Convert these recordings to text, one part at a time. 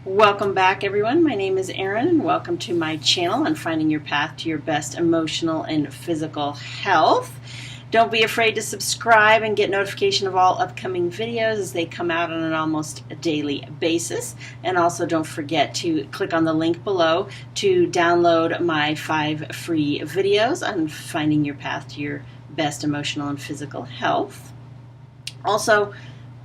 Welcome back, everyone. My name is Erin, and welcome to my channel on finding your path to your best emotional and physical health. Don't be afraid to subscribe and get notification of all upcoming videos as they come out on an almost daily basis. And also don't forget to click on the link below to download my 5 free videos on finding your path to your best emotional and physical health. Also,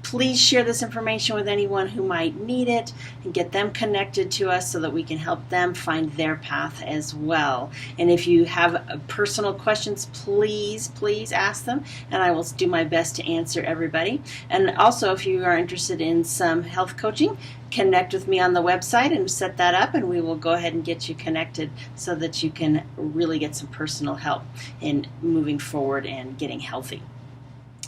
please share this information with anyone who might need it and get them connected to us so that we can help them find their path as well. And if you have personal questions, please ask them, and I will do my best to answer everybody. And also, if you are interested in some health coaching, connect with me on the website and set that up, and we will go ahead and get you connected so that you can really get some personal help in moving forward and getting healthy.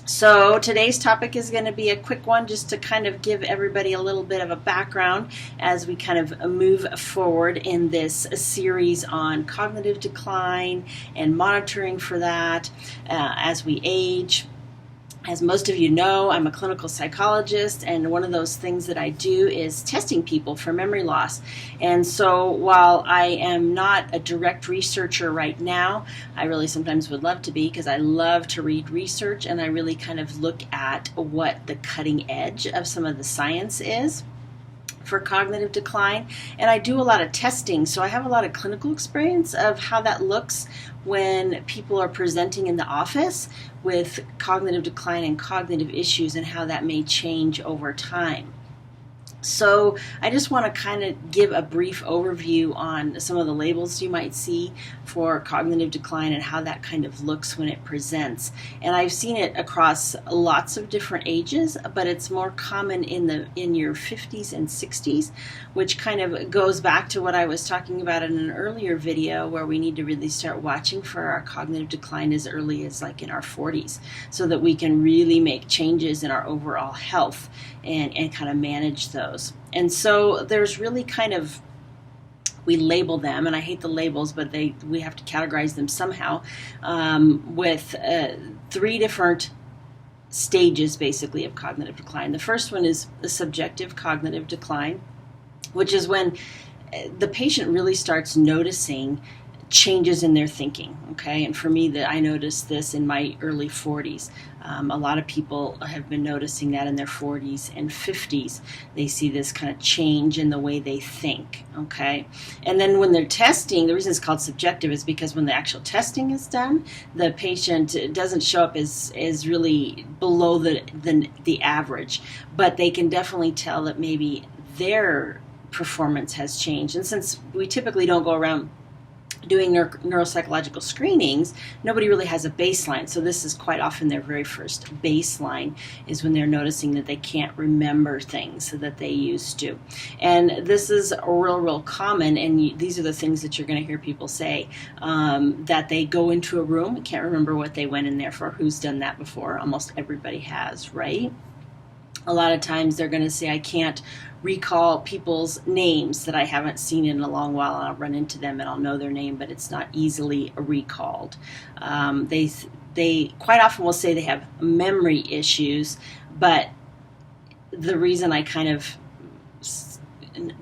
So today's topic is going to be a quick one just to kind of give everybody a little bit of a background as we kind of move forward in this series on cognitive decline and monitoring for that as we age. As most of you know, I'm a clinical psychologist, and one of those things that I do is testing people for memory loss. And so while I am not a direct researcher right now, I really sometimes would love to be, because I love to read research and I really kind of look at what the cutting edge of some of the science is for cognitive decline. And I do a lot of testing, so I have a lot of clinical experience of how that looks when people are presenting in the office with cognitive decline and cognitive issues and how that may change over time. So I just want to kind of give a brief overview on some of the labels you might see for cognitive decline and how that kind of looks when it presents. And I've seen it across lots of different ages, but it's more common in your 50s and 60s, which kind of goes back to what I was talking about in an earlier video, where we need to really start watching for our cognitive decline as early as like in our 40s, so that we can really make changes in our overall health and kind of manage those. And so there's really kind of, we label them, and I hate the labels, but we have to categorize them somehow, with 3 different stages basically of cognitive decline. The first one is the subjective cognitive decline, which is when the patient really starts noticing changes in their thinking, okay? And for me, I noticed this in my early 40s. A lot of people have been noticing that in their 40s and 50s. They see this kind of change in the way they think, okay? And then when they're testing, the reason it's called subjective is because when the actual testing is done, the patient doesn't show up as really below the average, but they can definitely tell that maybe their performance has changed. And since we typically don't go around doing neuropsychological screenings, nobody really has a baseline. So this is quite often their very first baseline, is when they're noticing that they can't remember things that they used to. And this is real common, and these are the things that you're going to hear people say, that they go into a room, can't remember what they went in there for. Who's done that before? Almost everybody has, right? A lot of times they're going to say, I can't recall people's names that I haven't seen in a long while, and I'll run into them and I'll know their name, but it's not easily recalled. They quite often will say they have memory issues, but the reason I kind of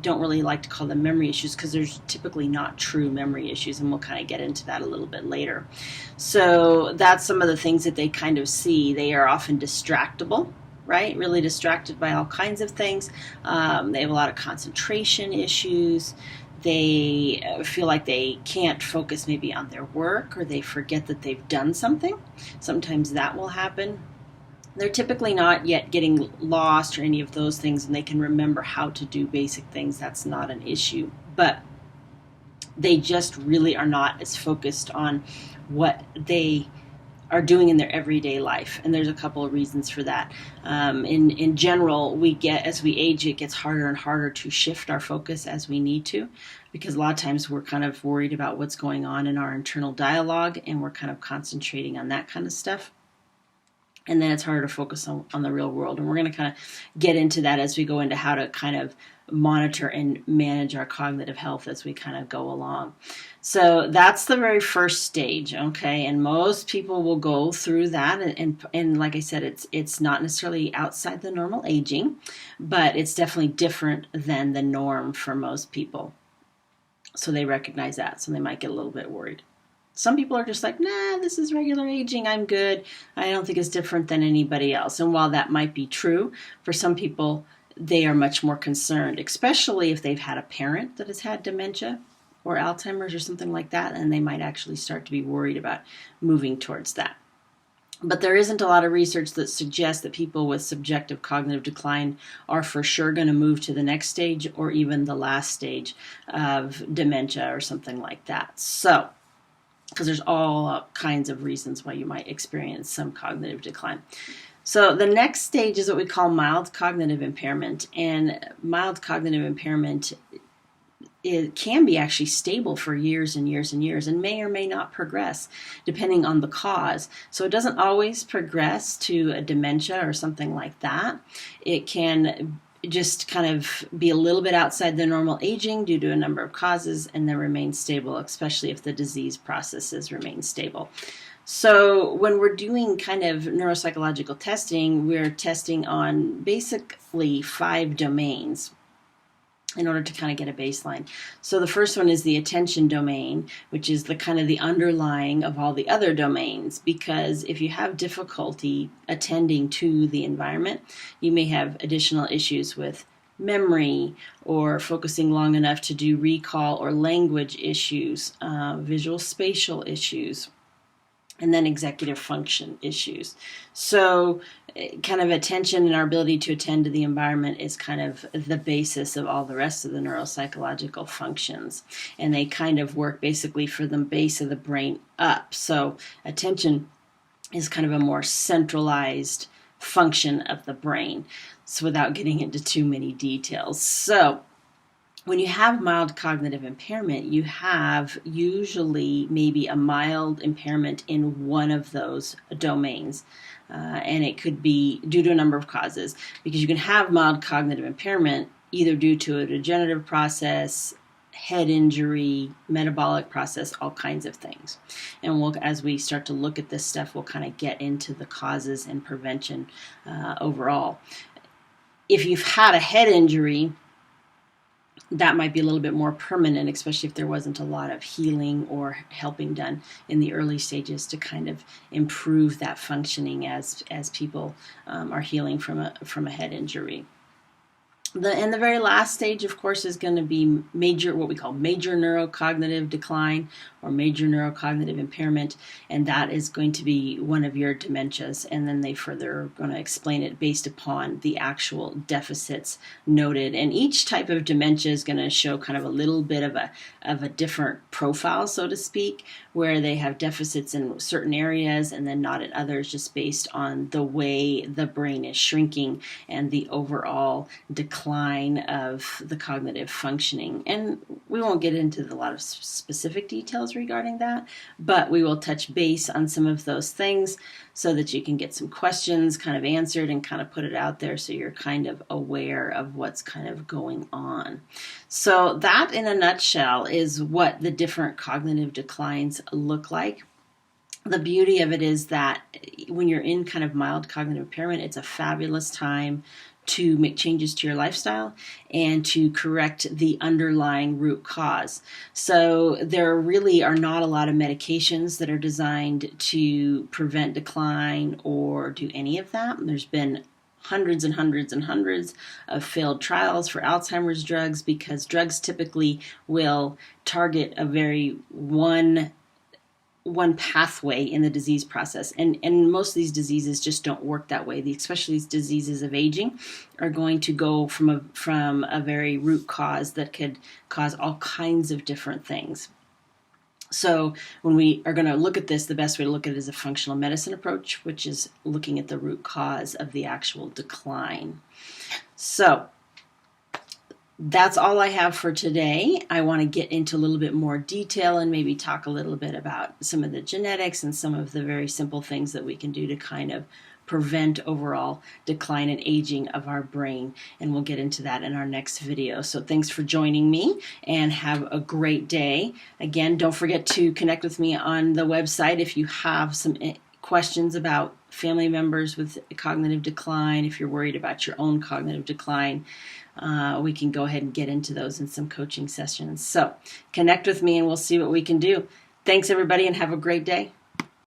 don't really like to call them memory issues, because there's typically not true memory issues, and we'll kind of get into that a little bit later. So that's some of the things that they kind of see. They are often distractible, right? Really distracted by all kinds of things. They have a lot of concentration issues. They feel like they can't focus maybe on their work, or they forget that they've done something. Sometimes that will happen. They're typically not yet getting lost or any of those things, and they can remember how to do basic things. That's not an issue. But they just really are not as focused on what they are doing in their everyday life, and there's a couple of reasons for that. In general, as we age, it gets harder and harder to shift our focus as we need to, because a lot of times we're kind of worried about what's going on in our internal dialogue, and we're kind of concentrating on that kind of stuff. And then it's harder to focus on the real world. And we're going to kind of get into that as we go into how to kind of monitor and manage our cognitive health as we kind of go along. So that's the very first stage, okay? And most people will go through that. And like I said, it's not necessarily outside the normal aging, but it's definitely different than the norm for most people. So they recognize that. So they might get a little bit worried. Some people are just like, nah, this is regular aging. I'm good. I don't think it's different than anybody else. And while that might be true, for some people, they are much more concerned, especially if they've had a parent that has had dementia or Alzheimer's or something like that, and they might actually start to be worried about moving towards that. But there isn't a lot of research that suggests that people with subjective cognitive decline are for sure going to move to the next stage or even the last stage of dementia or something like that. So, because there's all kinds of reasons why you might experience some cognitive decline. So the next stage is what we call mild cognitive impairment. And mild cognitive impairment, it can be actually stable for years and years and years and may or may not progress depending on the cause. So it doesn't always progress to a dementia or something like that. It can just kind of be a little bit outside the normal aging due to a number of causes and then remain stable, especially if the disease processes remain stable. So when we're doing kind of neuropsychological testing, we're testing on basically 5 domains in order to kind of get a baseline. So the first one is the attention domain, which is the kind of the underlying of all the other domains, because if you have difficulty attending to the environment, you may have additional issues with memory or focusing long enough to do recall or language issues, visual spatial issues, and then executive function issues. So kind of attention and our ability to attend to the environment is kind of the basis of all the rest of the neuropsychological functions. And they kind of work basically for the base of the brain up. So attention is kind of a more centralized function of the brain. So without getting into too many details. So when you have mild cognitive impairment, you have usually maybe a mild impairment in one of those domains. And it could be due to a number of causes, because you can have mild cognitive impairment either due to a degenerative process, head injury, metabolic process, all kinds of things. And as we start to look at this stuff, we'll kind of get into the causes and prevention overall. If you've had a head injury, that might be a little bit more permanent, especially if there wasn't a lot of healing or helping done in the early stages to kind of improve that functioning as people are healing from a head injury. And the very last stage, of course, is going to be what we call major neurocognitive decline or major neurocognitive impairment, and that is going to be one of your dementias. And then they further are going to explain it based upon the actual deficits noted. And each type of dementia is going to show kind of a little bit of a different profile, so to speak, where they have deficits in certain areas and then not in others, just based on the way the brain is shrinking and the overall decline of the cognitive functioning. And we won't get into a lot of specific details regarding that, but we will touch base on some of those things so that you can get some questions kind of answered and kind of put it out there so you're kind of aware of what's kind of going on. So that, in a nutshell, is what the different cognitive declines look like. The beauty of it is that when you're in kind of mild cognitive impairment, it's a fabulous time to make changes to your lifestyle and to correct the underlying root cause. So there really are not a lot of medications that are designed to prevent decline or do any of that. There's been hundreds and hundreds and hundreds of failed trials for Alzheimer's drugs, because drugs typically will target a very one pathway in the disease process. And most of these diseases just don't work that way. Especially these diseases of aging are going to go from a very root cause that could cause all kinds of different things. So when we are going to look at this, the best way to look at it is a functional medicine approach, which is looking at the root cause of the actual decline. So that's all I have for today. I want to get into a little bit more detail and maybe talk a little bit about some of the genetics and some of the very simple things that we can do to kind of prevent overall decline and aging of our brain. And we'll get into that in our next video. So thanks for joining me and have a great day. Again, don't forget to connect with me on the website if you have some questions about family members with cognitive decline. If you're worried about your own cognitive decline, we can go ahead and get into those in some coaching sessions. So connect with me and we'll see what we can do. Thanks, everybody, and have a great day.